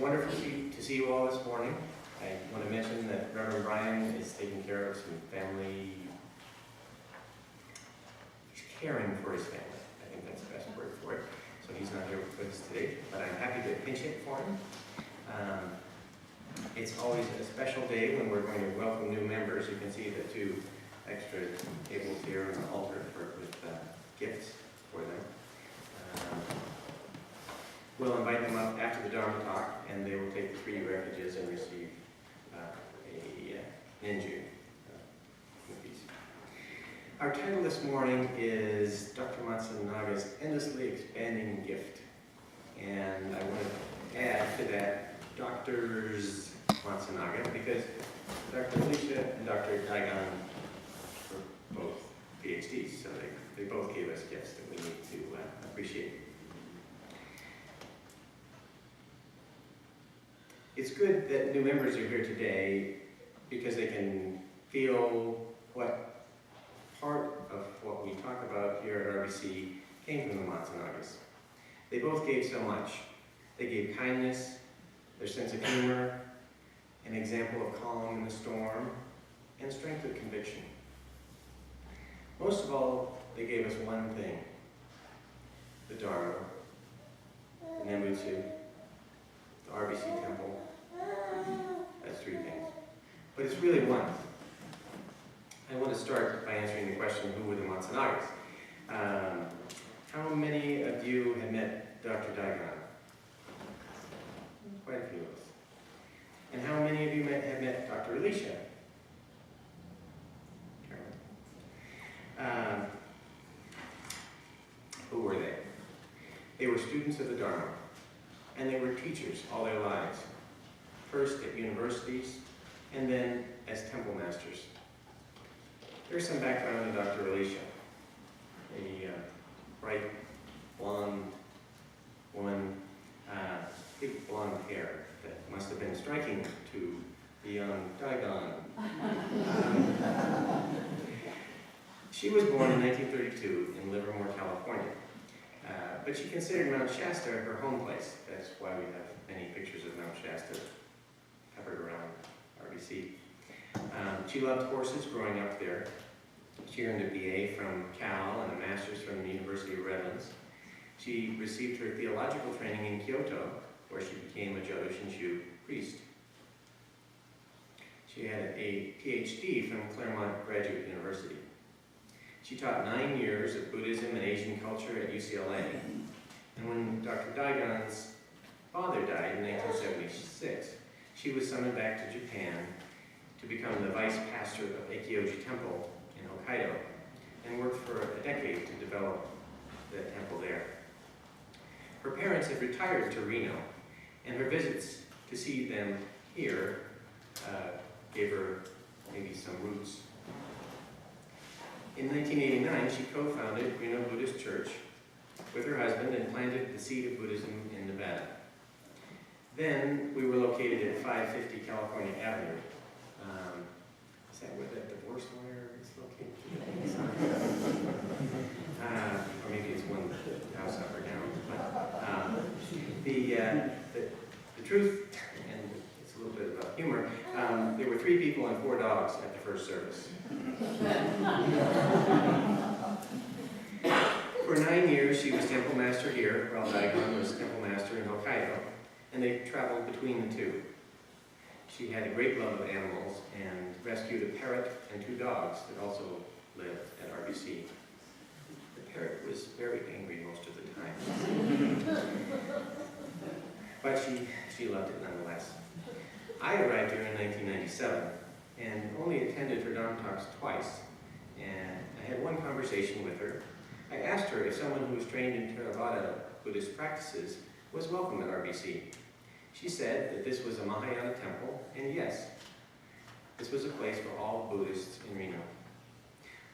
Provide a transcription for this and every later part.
wonderful to see you all this morning. I want to mention that Reverend Brian is taking care of some family. He's caring for his family. I think that's the best word for it. So he's not here with us today, but I'm happy to pinch hit for him. It's always a special day when we're going to welcome new members. You can see the two extra tables here on the altar with gifts for them. We'll invite them up after the Dharma Talk, and they will take the 3 refuges and receive an Ninju piece. Our title this morning is Dr. Matsunaga's Endlessly Expanding Gift. And I want to add to that Drs. Matsunaga, because Dr. Alicia and Dr. Daigan were both PhDs, so they both gave us gifts that we need to appreciate. It's good that new members are here today because they can feel what part of what we talk about here at RBC came from the Matsunagas. They both gave so much. They gave kindness, their sense of humor, an example of calm in the storm, and strength of conviction. Most of all, they gave us one thing: the Dharma, the Nembutsu, the RBC temple. That's 3 things. But it's really one. I want to start by answering the question, who were the Matsunagas? How many of you have met Dr. Daigan? Quite a few of us. And how many of you have met Dr. Alicia? Carolyn. Who were they? They were students of the Dharma, and they were teachers all their lives. First at universities, and then as temple masters. There's some background on Dr. Alicia, a bright, blonde woman, big blonde hair that must have been striking to the young Daigan. She was born in 1932 in Livermore, California, but she considered Mount Shasta her home place. That's why we have many pictures of Mount Shasta covered around RBC. She loved horses growing up there. She earned a BA from Cal and a master's from the University of Redlands. She received her theological training in Kyoto, where she became a Jodo Shinshu priest. She had a PhD from Claremont Graduate University. She taught 9 years of Buddhism and Asian culture at UCLA. And when Dr. Daigan's father died in 1976, she was summoned back to Japan to become the vice pastor of Eikyoji Temple in Hokkaido, and worked for a decade to develop the temple there. Her parents had retired to Reno, and her visits to see them here gave her maybe some roots. In 1989, she co-founded Reno Buddhist Church with her husband and planted the seed of Buddhism in Nevada. Then we were located at 550 California Avenue. Is that where that divorce lawyer is located? Or maybe it's one house up or down. But the truth, and it's a little bit about humor, there were 3 people and 4 dogs at the first service. For 9 years, she was temple master here, while Daigan was temple master in Hokkaido, and they traveled between the two. She had a great love of animals and rescued a parrot and 2 dogs that also lived at RBC. The parrot was very angry most of the time. But she loved it nonetheless. I arrived here in 1997 and only attended her Dharma Talks twice. And I had one conversation with her. I asked her if someone who was trained in Theravada Buddhist practices was welcome at RBC. She said that this was a Mahayana temple, and yes, this was a place for all Buddhists in Reno.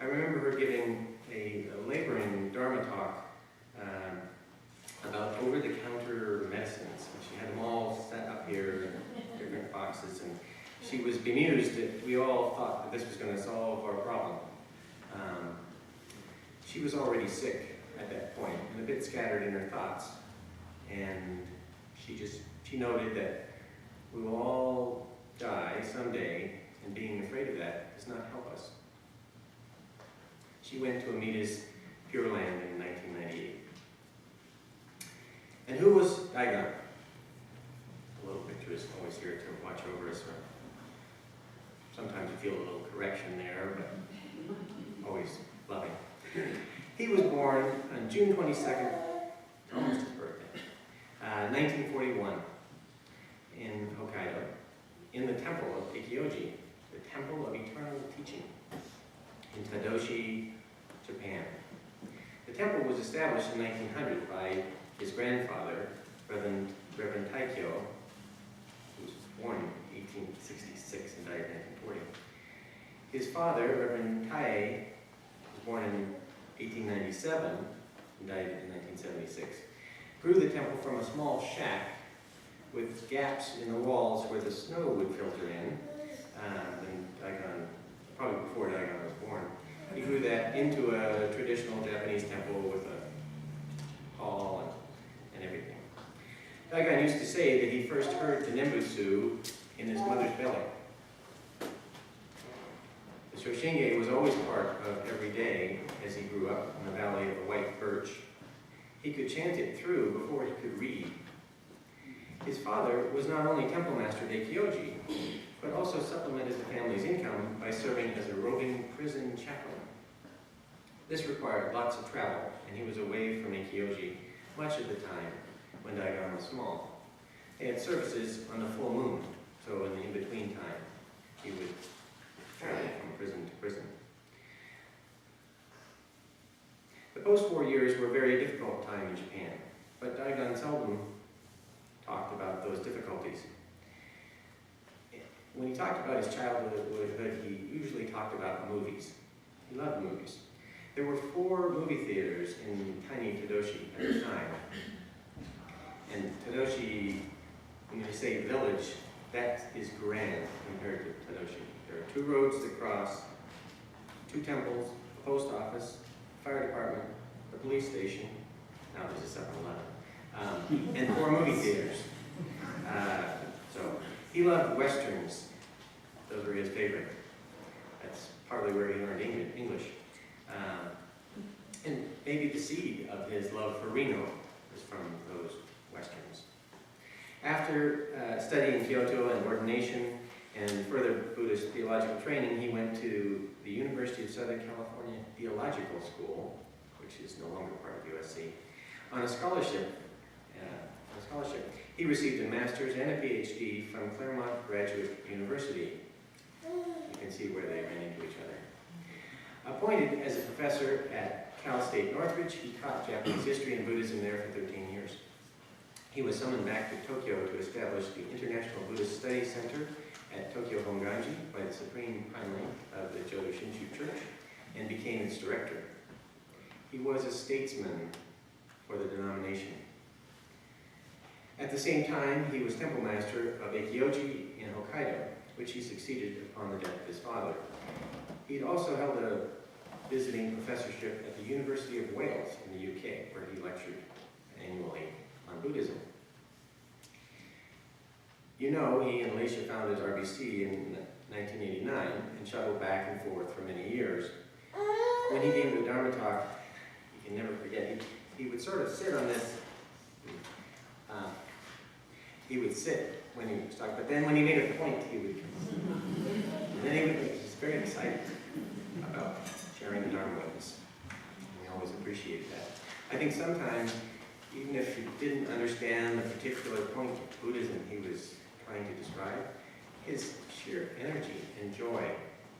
I remember her giving a laboring Dharma talk about over-the-counter medicines. And she had them all set up here in different boxes, and she was bemused that we all thought that this was going to solve our problem. She was already sick at that point and a bit scattered in her thoughts, and She noted that we will all die someday, and being afraid of that does not help us. She went to Amita's Pure Land in 1998. And who was Daigan? A little picture is always here to watch over us. Sometimes you feel a little correction there, but always loving. He was born on June 22nd, almost his birthday, 1941, in Hokkaido, in the temple of Ikkyoji, the Temple of Eternal Teaching, in Tadoshi, Japan. The temple was established in 1900 by his grandfather, Reverend Taikyo, who was born in 1866 and died in 1940. His father, Reverend Tae, was born in 1897 and died in 1976. Grew the temple from a small shack with gaps in the walls where the snow would filter in. And Daigan, probably before Daigan was born, he grew that into a traditional Japanese temple with a hall and everything. Daigan used to say that he first heard the Nembutsu in his mother's belly. The Shoshinge was always part of every day as he grew up in the valley of the White Birch. He could chant it through before he could read. His father was not only temple master at Ikkyoji, but also supplemented the family's income by serving as a roving prison chaplain. This required lots of travel, and he was away from Ikkyoji much of the time when Daigan was small. They had services on the full moon, so in the in-between time, he would travel from prison to prison. The post-war years were a very difficult time in Japan, but Daigan seldom talked about those difficulties. When he talked about his childhood, he usually talked about movies. He loved movies. There were 4 movie theaters in tiny Tadoshi at the time. And Tadoshi, when you say village, that is grand compared to Tadoshi. There are 2 roads that cross, 2 temples, a post office, fire department, a police station, now there's a 7-Eleven, and 4 movie theaters. So he loved Westerns. Those were his favorite. That's partly where he learned English. And maybe the seed of his love for Reno was from those Westerns. After studying Kyoto and ordination and further Buddhist theological training, he went to the University of Southern California Theological School, which is no longer part of USC, on a scholarship. He received a master's and a PhD from Claremont Graduate University. You can see where they ran into each other. Appointed as a professor at Cal State Northridge, he taught Japanese history and Buddhism there for 13 years. He was summoned back to Tokyo to establish the International Buddhist Studies Center at Tokyo Honganji by the Supreme Primalate of the Jodo Shinshu Church and became its director. He was a statesman for the denomination. At the same time, he was temple master of Ikkyoji in Hokkaido, which he succeeded upon the death of his father. He'd also held a visiting professorship at the University of Wales in the UK, where he lectured annually on Buddhism. You know, he and Alicia founded RBC in 1989 and shuttled back and forth for many years. When he came to Dharma Talk, you can never forget, he would sort of sit on this, he would sit when he was talking, but then when he made a point, he would, and then he would be just very excited about sharing the Dharma with us. And we always appreciate that. I think sometimes, even if you didn't understand the particular point of Buddhism he was trying to describe, his sheer energy and joy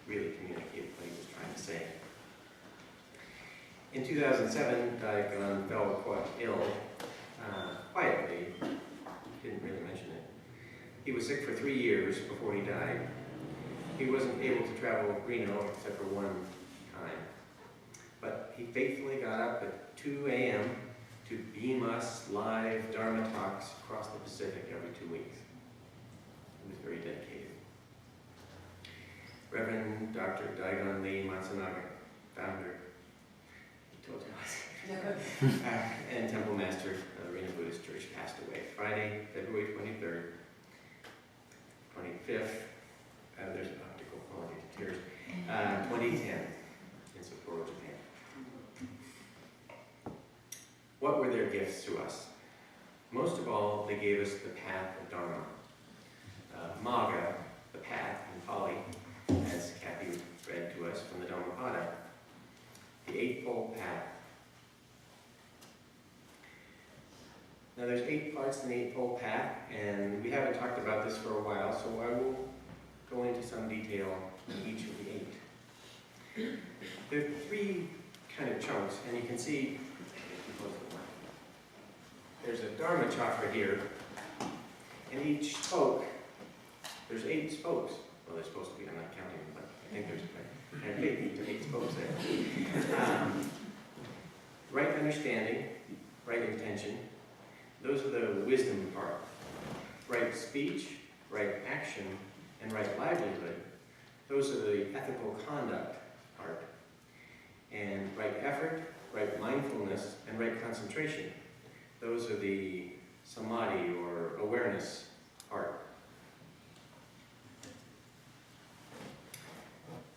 really communicated what he was trying to say. In 2007, Daigan fell quite ill, quietly, didn't really mention it. He was sick for 3 years before he died. He wasn't able to travel Reno except for one time. But he faithfully got up at 2 a.m. to beam us live Dharma talks across the Pacific every 2 weeks. He was very dedicated. Reverend Dr. Daigan Matsunaga, founder, he told us, and temple master of the Reno Buddhist Church, passed away Friday. Friday, February 23rd, 25th, there's an optical quality to tears, 2010 in Sapporo, Japan. What were their gifts to us? Most of all, they gave us the path of Dharma. Magga, the path in Pali, as Kathy read to us from the Dhammapada, the Eightfold Path. Now there's 8 parts in the Eightfold Path, and we haven't talked about this for a while, so I will go into some detail on each of the 8. There are 3 kind of chunks, and you can see there's a Dharma chakra here, and each spoke, there's 8 spokes. Well, there's supposed to be, I'm not counting, but I think there's 8 spokes there. Right understanding, right intention, those are the wisdom part. Right speech, right action, and right livelihood, those are the ethical conduct part. And right effort, right mindfulness, and right concentration, those are the samadhi or awareness part.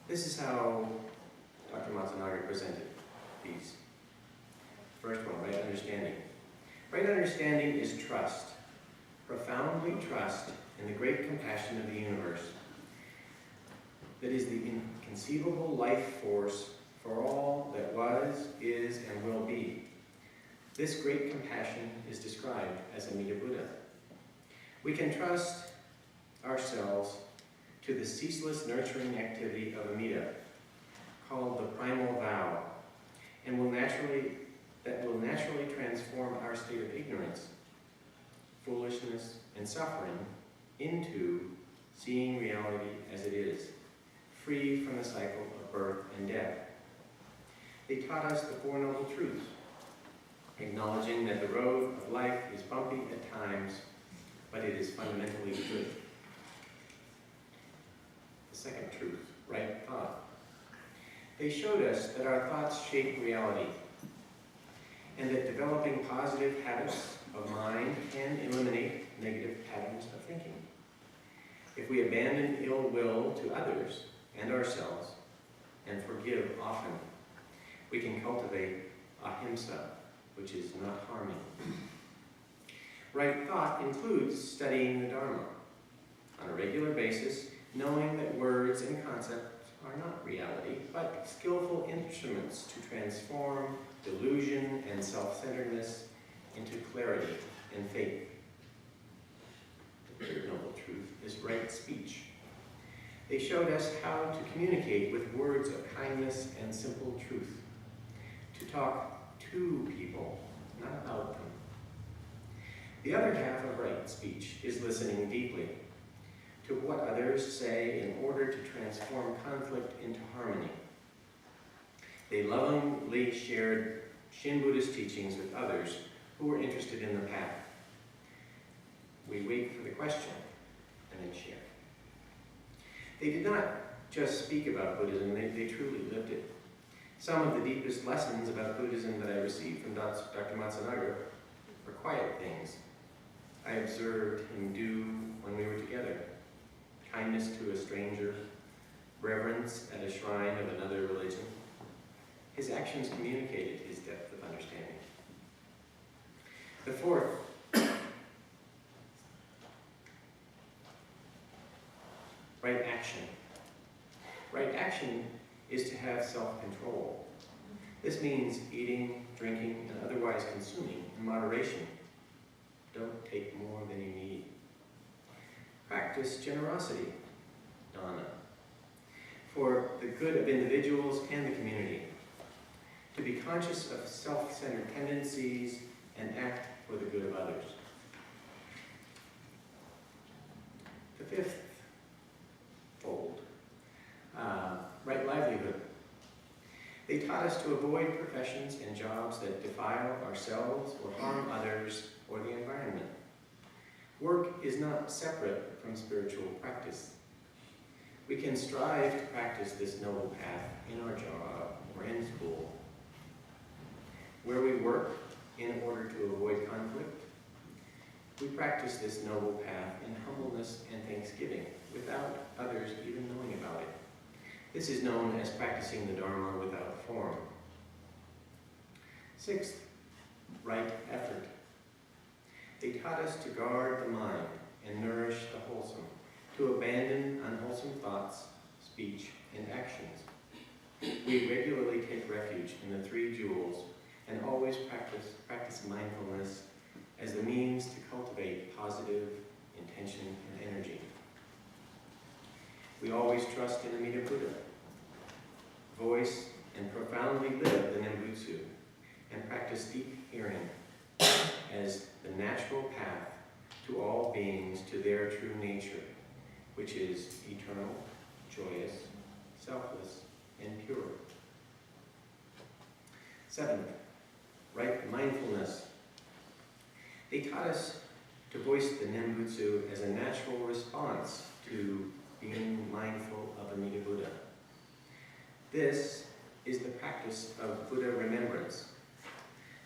This is how Dr. Matsunaga presented these. First one, right understanding. Right understanding is trust. Profoundly trust in the great compassion of the universe that is the inconceivable life force for all that was, is, and will be. This great compassion is described as Amida Buddha. We can trust ourselves to the ceaseless nurturing activity of Amida, called the primal vow, and that will naturally transform our state of ignorance, foolishness, and suffering into seeing reality as it is, free from the cycle of birth and death. They taught us the Four Noble Truths, acknowledging that the road of life is bumpy at times, but it is fundamentally good. The second truth, right thought. They showed us that our thoughts shape reality, and that developing positive habits of mind can eliminate negative patterns of thinking. If we abandon ill will to others and ourselves, and forgive often, we can cultivate ahimsa, which is not harming. Right thought includes studying the Dharma on a regular basis, knowing that words and concepts are not reality, but skillful instruments to transform delusion and self-centeredness into clarity and faith. The third noble truth is right speech. They showed us how to communicate with words of kindness and simple truth, to talk to people, not about them. The other half of right speech is listening deeply to what others say in order to transform conflict into harmony. They lovingly shared Shin Buddhist teachings with others who were interested in the path. We wait for the question and then share. They did not just speak about Buddhism, they truly lived it. Some of the deepest lessons about Buddhism that I received from Dr. Matsunaga were quiet things I observed him do when we were together. Kindness to a stranger, reverence at a shrine of another religion. His actions communicated his depth of understanding. The fourth, right action. Right action is to have self-control. This means eating, drinking, and otherwise consuming in moderation. Don't take more than you need. Practice generosity, dana, for the good of individuals and the community. To be conscious of self-centered tendencies and act for the good of others. The fifth fold, right livelihood. They taught us to avoid professions and jobs that defile ourselves or harm others or the environment. Work is not separate from spiritual practice. We can strive to practice this noble path in our job or in school, where we work in order to avoid conflict. We practice this noble path in humbleness and thanksgiving without others even knowing about it. This is known as practicing the Dharma without form. Sixth, right effort. They taught us to guard the mind and nourish the wholesome, to abandon unwholesome thoughts, speech, and actions. We regularly take refuge in the three jewels and always practice mindfulness as the means to cultivate positive intention and energy. We always trust in Amida Buddha, voice and profoundly live the Nembutsu, and practice deep hearing as the natural path to all beings to their true nature, which is eternal, joyous, selfless, and pure. Seventh, right mindfulness. They taught us to voice the Nembutsu as a natural response to being mindful of Amida Buddha. This is the practice of Buddha remembrance,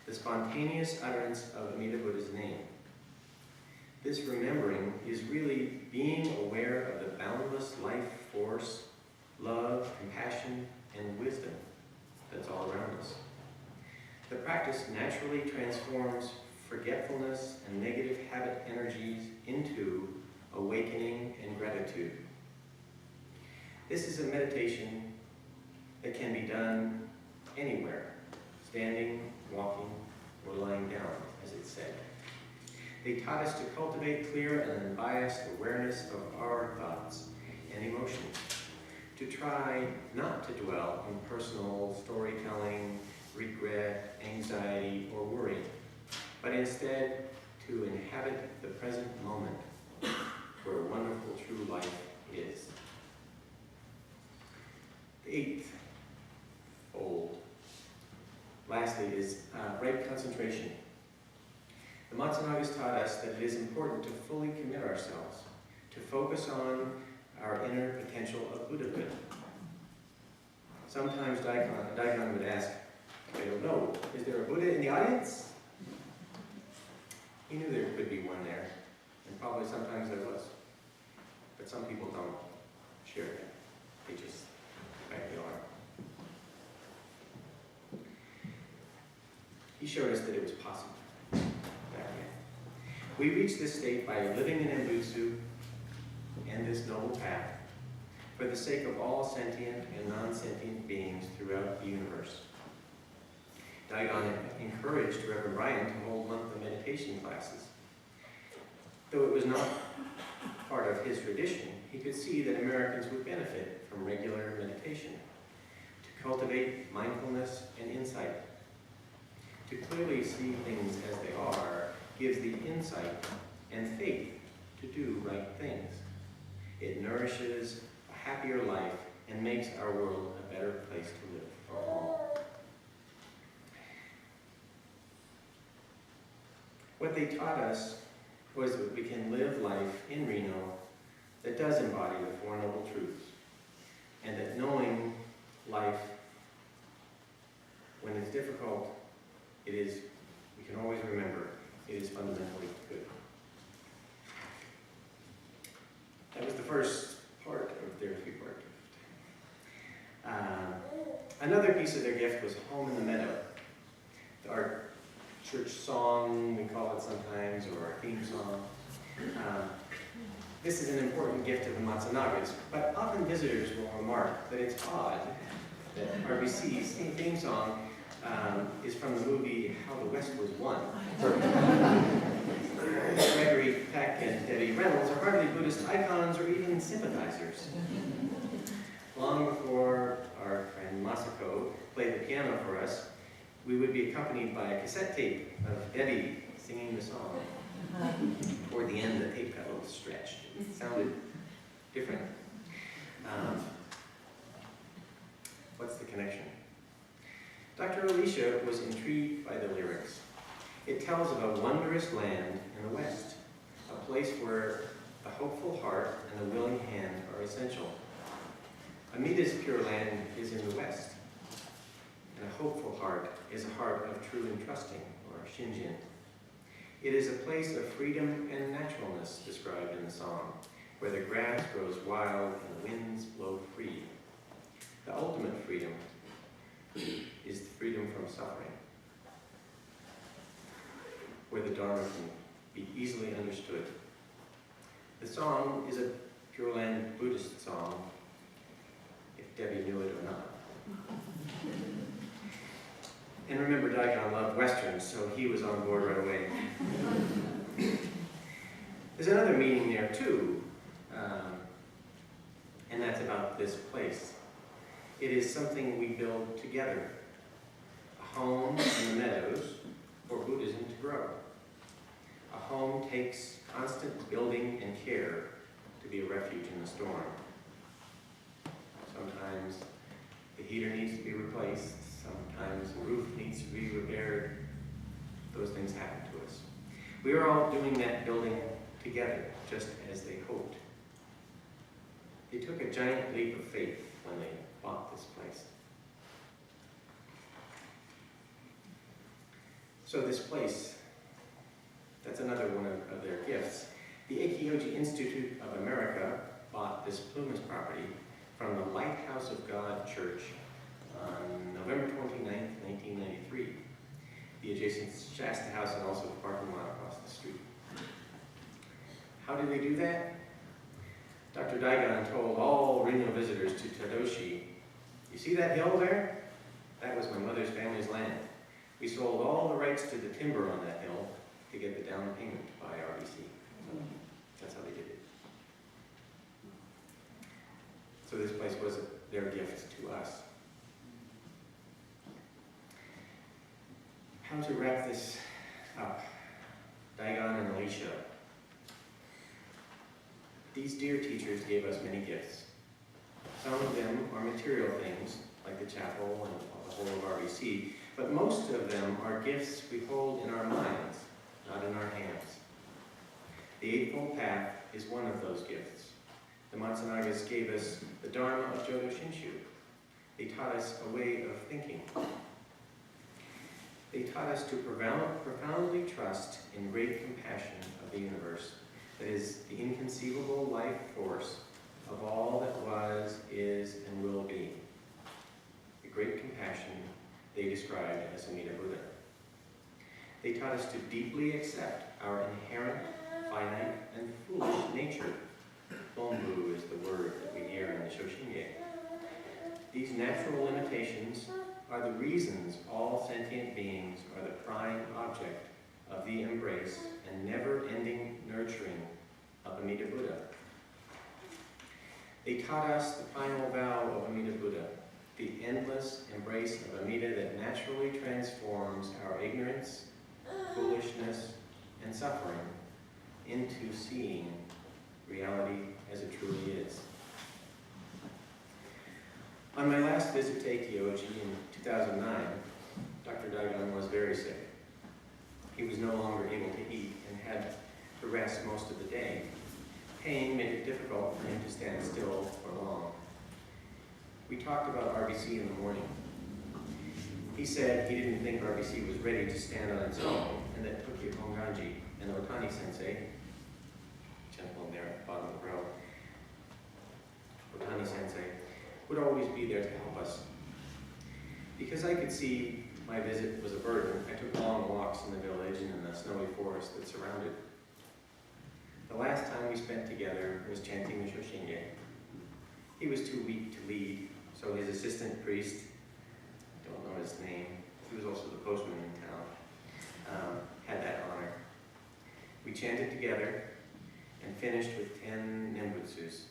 the spontaneous utterance of Amida Buddha's name. This remembering is really being aware of the boundless life force, love, compassion, and wisdom that's all around us. The practice naturally transforms forgetfulness and negative habit energies into awakening and gratitude. This is a meditation that can be done anywhere, standing, walking, or lying down, as it said. They taught us to cultivate clear and unbiased awareness of our thoughts and emotions, to try not to dwell on personal storytelling, regret, anxiety, or worry, but instead to inhabit the present moment where wonderful true life is. The eighth fold, lastly, is right concentration. The Matsunagas taught us that it is important to fully commit ourselves, to focus on our inner potential of Buddhahood. Sometimes Daigan would ask, I don't know, is there a Buddha in the audience? He knew there could be one there, and probably sometimes there was. But some people don't share that. They just frankly are. He showed us that it was possible back then. We reach this state by living in Nembutsu and this noble path for the sake of all sentient and non-sentient beings throughout the universe. Daigan encouraged Reverend Brian to hold monthly meditation classes. Though it was not part of his tradition, he could see that Americans would benefit from regular meditation, to cultivate mindfulness and insight. To clearly see things as they are gives the insight and faith to do right things. It nourishes a happier life and makes our world a better place to live for all. What they taught us was that we can live life in Reno that does embody the Four Noble Truths, and that knowing life, when it's difficult, we can always remember, it is fundamentally good. That was the first part of their three-part gift. Another piece of their gift was Home in the Meadow. Our church song, we call it sometimes, or our theme song. This is an important gift of the Matsunagas, but often visitors will remark that it's odd that RBC's theme song is from the movie How the West Was Won. Gregory Peck and Debbie Reynolds are hardly Buddhist icons or even sympathizers. Long before our friend Masako played the piano for us, we would be accompanied by a cassette tape of Debbie singing the song. Toward the end, the tape got a little stretched. It sounded different. What's the connection? Dr. Alicia was intrigued by the lyrics. It tells of a wondrous land in the West, a place where a hopeful heart and a willing hand are essential. Amida's Pure Land is in the West, and a hopeful heart is a heart of true and trusting, or Shinjin. It is a place of freedom and naturalness described in the song, where the grass grows wild and the winds blow free. The ultimate freedom is the freedom from suffering, where the Dharma can be easily understood. The song is a Pure Land Buddhist song, if Debbie knew it or not. And remember, Daigan loved Westerns, so he was on board right away. There's another meaning there too, and that's about this place. It is something we build together, a home in the meadows for Buddhism to grow. A home takes constant building and care to be a refuge in the storm. Sometimes the heater needs to be replaced, sometimes the roof needs to be repaired. Those things happen to us. We are all doing that building together, just as they hoped. They took a giant leap of faith when they bought this place. So this place, that's another one of their gifts. The Eikyoji Institute of America bought this Plumas property from the Lighthouse of God Church on November 29th, 1993. The adjacent Shasta House and also the parking lot across the street. How did they do that? Dr. Daigan told all Reno visitors to Tadoshi, "You see that hill there? That was my mother's family's land. We sold all the rights to the timber on that hill to get the down payment to buy RBC." That's how they did it. So this place was their gift to us. How to wrap this up? Daigan and Alicia. These dear teachers gave us many gifts. Some of them are material things, like the chapel and the whole of RBC, but most of them are gifts we hold in our minds, not in our hands. The Eightfold Path is one of those gifts. The Matsunagas gave us the Dharma of Jodo Shinshu. They taught us a way of thinking. They taught us to profoundly trust in great compassion of the universe, that is, the inconceivable life force of all that was, is, and will be. The great compassion they described as Amida Buddha. They taught us to deeply accept our inherent, finite, and foolish nature. Bonbu is the word that we hear in the Shoshinge. These natural limitations are the reasons all sentient beings are the prime object of the embrace and never-ending nurturing of Amida Buddha. They taught us the final vow of Amida Buddha, the endless embrace of Amida that naturally transforms our ignorance, foolishness, and suffering into seeing reality as it truly is. On my last visit to Eikyoji in 2009, Dr. Daigan was very sick. He was no longer able to eat and had to rest most of the day. Pain made it difficult for him to stand still for long. We talked about RBC in the morning. He said he didn't think RBC was ready to stand on its own, and that Tokyo Honganji and Otani Sensei, gentleman there at the bottom of the row, Otani Sensei, would always be there to help us. Because I could see my visit was a burden, I took long walks in the village and in the snowy forest that surrounded. The last time we spent together was chanting the Shoshinge. He was too weak to lead, so his assistant priest, I don't know his name, he was also the postman in town, had that honor. We chanted together and finished with 10 Nembutsus.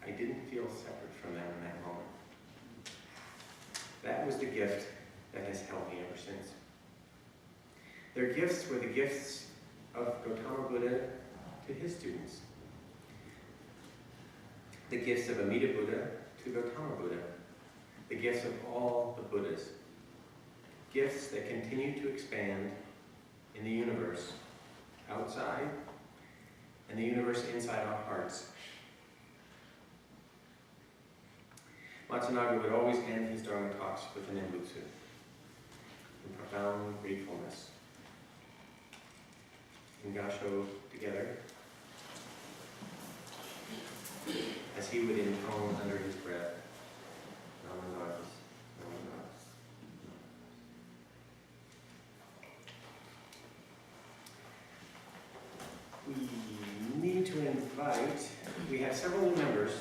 I didn't feel separate from them in that moment. That was the gift that has held me ever since. Their gifts were the gifts of Gautama Buddha to his students. The gifts of Amida Buddha to Gautama Buddha. The gifts of all the Buddhas. Gifts that continue to expand in the universe outside and the universe inside our hearts. Matsunaga would always end his Dharma talks with an Nembutsu, in profound gratefulness. and Gasho together as he would intone under his breath. Namanas, namanas. We need to invite, we have several new members